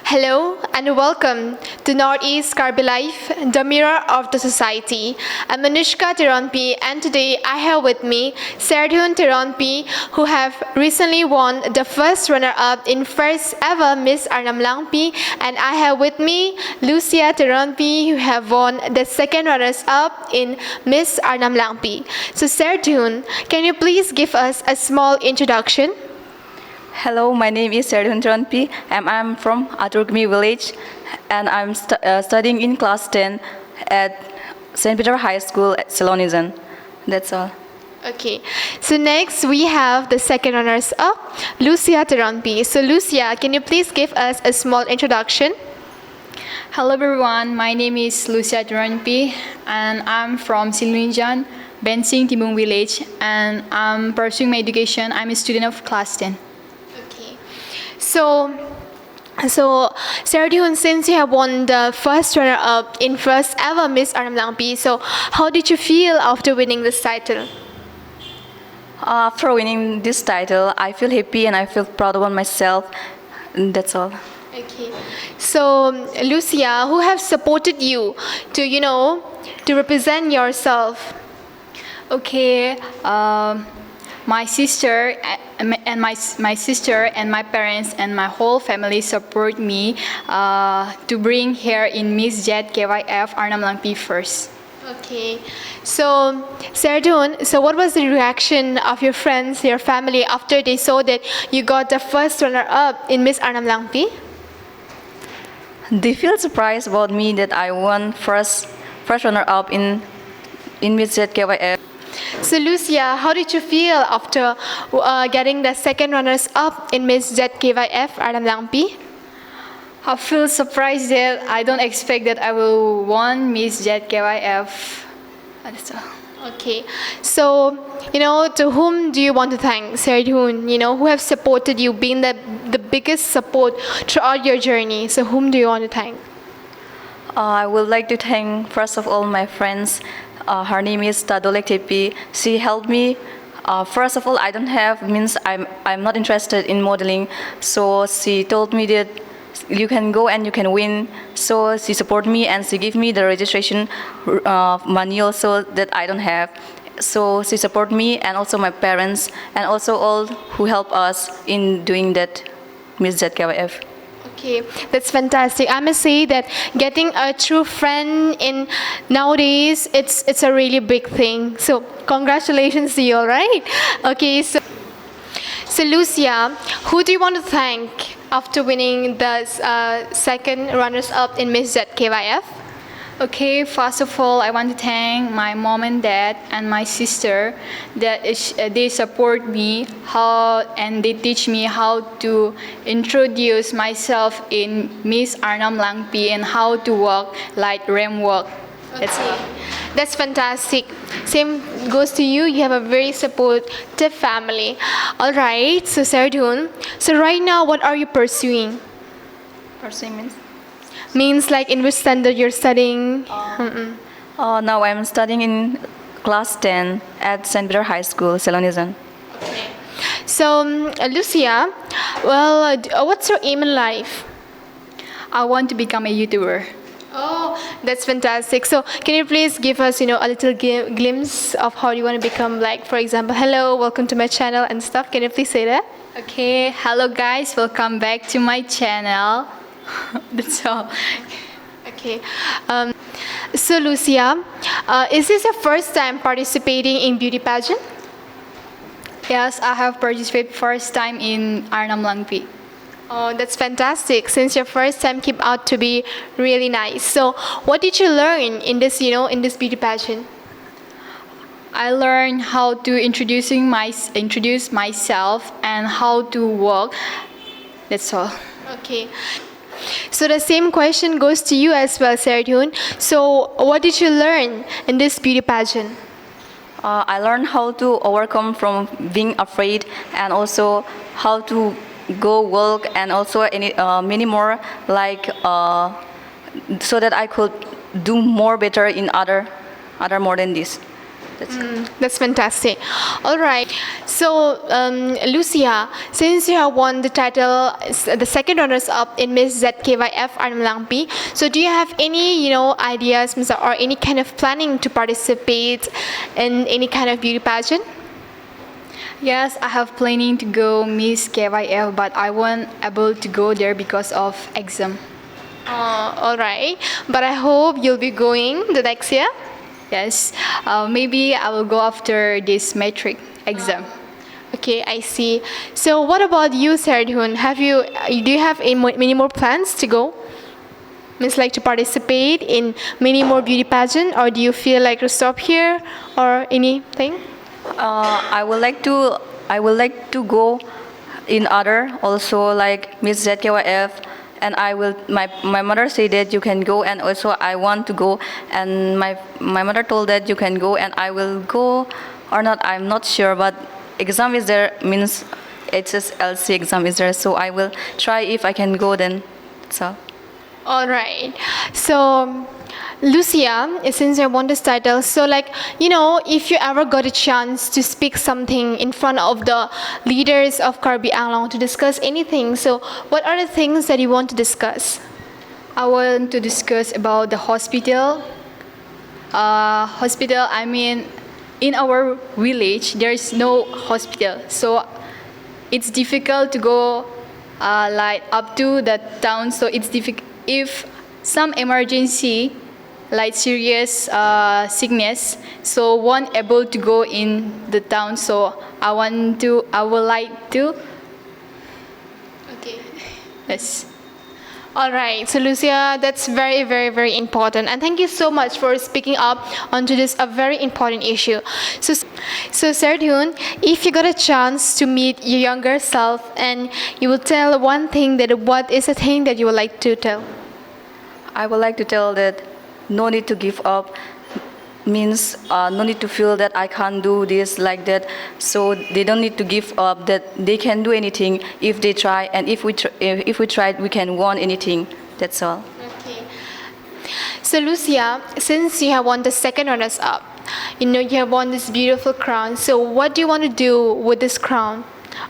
Hello and welcome to Northeast Karbi Life, the mirror of the society. I'm Anushka Teronpi, and today I have with me Serdihun Teronpi, who have recently won the first runner-up in first ever Miss Arnamlangpi, and I have with me Lucia Teronpi, who have won the second runners-up in Miss Arnamlangpi. So Serdihun, can you please give us a small introduction? Hello, my name is Serdihun Teronpi, and I'm from Arnamlangpi village, and I'm studying in class 10 at St. Peter High School at Serdihun. That's all. Okay, so next we have the second runners-up, Lucia Teronpi. So Lucia, can you please give us a small introduction? Hello everyone, my name is Lucia Teronpi and I'm from Serdihun, Bensing Timung village, and I'm pursuing my education. I'm a student of class 10. Okay, so Serdihun, since you have won the first runner-up in first ever Miss Arnamlangpi, so how did you feel after winning this title? After winning this title, I feel happy and I feel proud of myself. That's all. Okay, so Lucia, who have supported you to represent yourself? Okay, my sister and my sister and my parents and my whole family support me to bring here in Miss Jet KYF Arnamlangpi first. Okay, so Serdihun, so what was the reaction of your friends, your family, after they saw that you got the first runner-up in Miss Arnamlangpi? They feel surprised about me that I won first runner-up in Miss Jet KYF. So Lucia, how did you feel after getting the second runners-up in Miss Jet KYF Arnamlangpi? I feel surprised that I don't expect that I will win Miss Jet KYF. That's all. Okay, so to whom do you want to thank, Serdihun? Who have supported you, been the biggest support throughout your journey? So whom do you want to thank? I would like to thank first of all my friends. Her name is Tadolek Tepi. She helped me. First of all, I don't have means I'm not interested in modeling. So she told me that you can go and you can win. So she supported me and she gave me the registration money also that I don't have. So she supported me and also my parents and also all who help us in doing that Miss ZKYF. Okay, that's fantastic. I must say that getting a true friend in nowadays, it's a really big thing. So congratulations to you, all right? Okay, so Lucia, who do you want to thank after winning the second runners-up in Miss ZKYF? Okay, first of all, I want to thank my mom and dad and my sister that they support me and they teach me how to introduce myself in Miss Arnamlangpi and how to walk like ramp walk. That's all. That's fantastic. Same goes to you. You have a very supportive family. All right, so Serdihun, so right now, what are you pursuing? Pursuing means? Means like in which standard you're studying? Now I'm studying in class 10 at St. Peter High School, Serdihun. Okay. So, Lucia, well, what's your aim in life? I want to become a YouTuber. Oh, that's fantastic. So, can you please give us, a little glimpse of how you want to become, like, for example, hello, welcome to my channel and stuff. Can you please say that? Okay, hello guys, welcome back to my channel. That's all. Okay. So, Lucia, is this your first time participating in beauty pageant? Yes, I have participated first time in Arnamlangpi. Oh, that's fantastic. Since your first time came out to be really nice. So, what did you learn in this, in this beauty pageant? I learned how to introduce myself and how to walk. That's all. Okay. So the same question goes to you as well, Serdihun. So what did you learn in this beauty pageant? I learned how to overcome from being afraid and also how to go walk and also many more like so that I could do more better in other more than this. That's fantastic. All right. So, Lucia, since you have won the title, the second runners-up in Miss ZKYF Arnamlangpi, so do you have any, ideas or any kind of planning to participate in any kind of beauty pageant? Yes, I have planning to go Miss KYF, but I won't able to go there because of exam. All right. But I hope you'll be going the next year. Yes, maybe I will go after this metric exam. Okay, I see. So, what about you, Serdihun? Do you have many more plans to go? Means like to participate in many more beauty pageant, or do you feel like to stop here or anything? I would like to go in other also like Miss ZKYF, and my mother said that you can go, and also I want to go, and my mother told that you can go, and I will go or not, I'm not sure, but exam is there, means HSLC exam is there, so I will try if I can go then. So All right. So, Lucia, since you won this title, so if you ever got a chance to speak something in front of the leaders of Karbi Anglong to discuss anything, so what are the things that you want to discuss? I want to discuss about the hospital. I mean, in our village, there is no hospital, so it's difficult to go like up to the town. So it's difficult if some emergency, like serious sickness, so won't able to go in the town. So I would like to. Okay. Yes. All right, so Lucia, that's very, very, very important. And thank you so much for speaking up onto this a very important issue. So Serdihun, if you got a chance to meet your younger self and you will tell one thing, what is the thing that you would like to tell? I would like to tell that no need to give up, means no need to feel that I can't do this like that. So they don't need to give up, that they can do anything if they try, and if we try, we can win anything. That's all. Okay. So Lucia, since you have won the second runners-up, you have won this beautiful crown. So what do you want to do with this crown,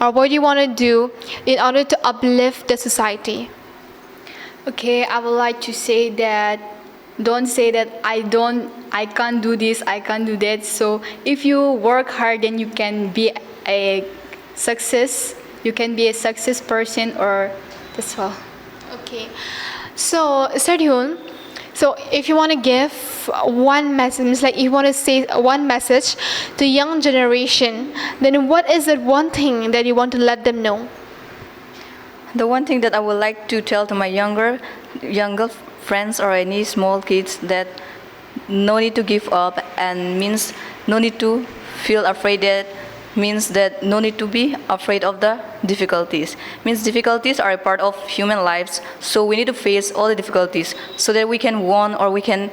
or what do you want to do in order to uplift the society? Okay, I would like to say that don't say that I can't do this, I can't do that. So if you work hard, then you can be a success. You can be a success person, or that's all. Okay. So Serdihun, so if you want to give one message, like you want to say one message to young generation, then what is that one thing that you want to let them know? The one thing that I would like to tell to my younger friends or any small kids, that no need to give up, and means no need to feel afraid, that means that no need to be afraid of the difficulties, means difficulties are a part of human lives, so we need to face all the difficulties so that we can win or we can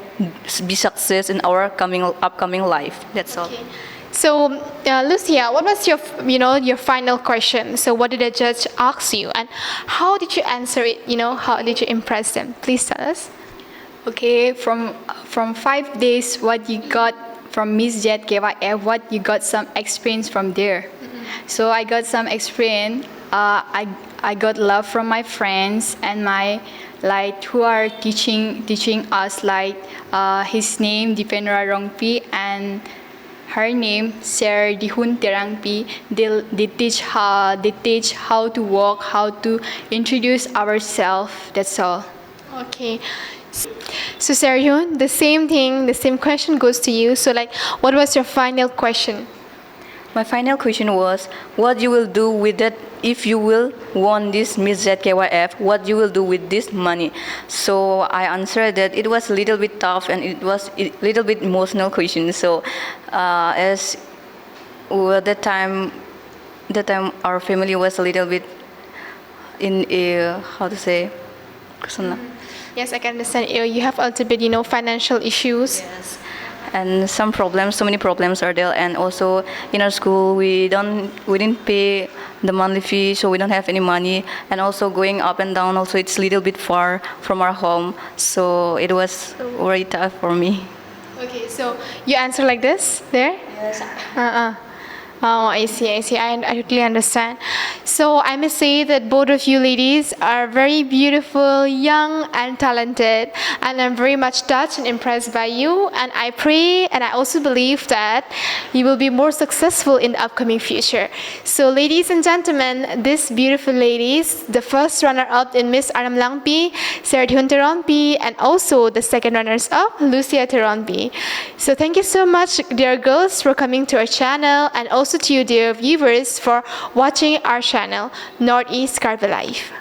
be success in our upcoming life. That's all. Okay. So, Lucia, what was your final question? So, what did the judge ask you, and how did you answer it? How did you impress them? Please tell us. Okay, from 5 days, what you got from Miss Jet KYF, what you got some experience from there. So I got some experience. I got love from my friends and my who are teaching us, his name Rongpi and her name Serdihun Teronpi. They teach how to walk, how to introduce ourselves. That's all. Okay. So Serdihun, the same question goes to you. So what was your final question? My final question was, what you will do with that if you will won this Miss ZKYF, what you will do with this money? So I answered that it was a little bit tough and it was a little bit emotional question. So as that time our family was a little bit in a, how to say, Yes, I can understand. You have a little bit, financial issues. Yes. And so many problems are there, and also in our school we didn't pay the monthly fee, so we don't have any money, and also going up and down, also it's a little bit far from our home, so it was very tough for me. Okay, so you answer like this there? Yes. Oh, I see, I see. I totally understand. So I must say that both of you ladies are very beautiful, young, and talented. And I'm very much touched and impressed by you. And I pray and I also believe that you will be more successful in the upcoming future. So ladies and gentlemen, these beautiful ladies, the first runner-up in Miss Arnamlangpi, Serdihun Teronpi, and also the second runners-up, Lucia Teronpi. So thank you so much, dear girls, for coming to our channel, and also to you, dear viewers, for watching our channel, Northeast Carby Life.